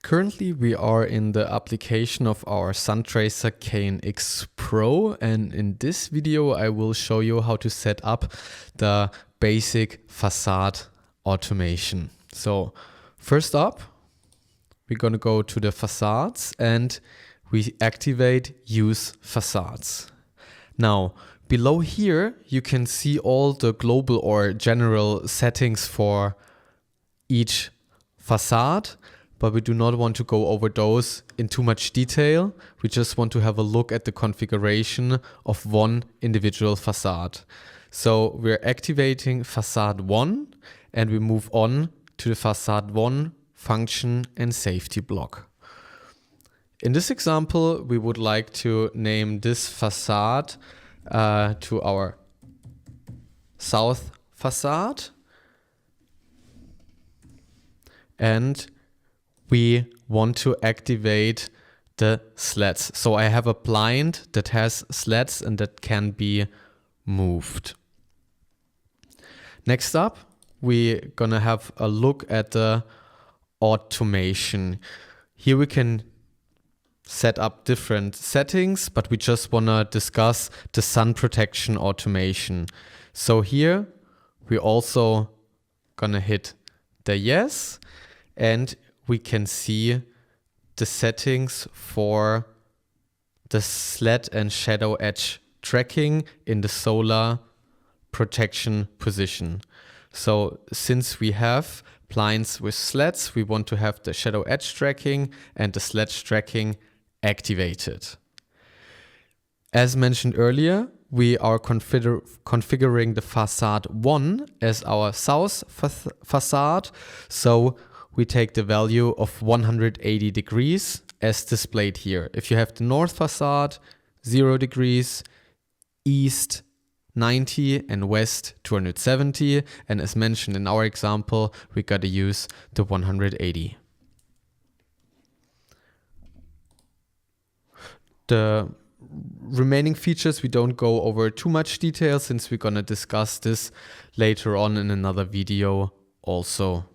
Currently, we are in the application of our Suntracer KNX Pro, and in this video I will show you how to set up the basic facade automation. So first up, we're going to go to the facades and we activate use facades. Now below here you can see all the global or general settings for each facade, but we do not want to go over those in too much detail. We just want to have a look at the configuration of one individual facade. So we're activating facade 1 and we move on to the facade 1 function and safety block. In this example, we would like to name this facade to our south facade. And we want to activate the slats. So I have a blind that has slats and that can be moved. Next up, we're gonna have a look at the automation. Here we can set up different settings, but we just wanna discuss the sun protection automation. So here we're also gonna hit the yes, and we can see the settings for the slat and shadow edge tracking in the solar protection position. So since we have blinds with slats, we want to have the shadow edge tracking and the slat tracking activated. As mentioned earlier, we are configuring the facade 1 as our south facade. So we take the value of 180 degrees as displayed here. If you have the north facade, 0 degrees, east 90 and west 270. And as mentioned in our example, we got to use the 180. The remaining features we don't go over too much detail since we're going to discuss this later on in another video also.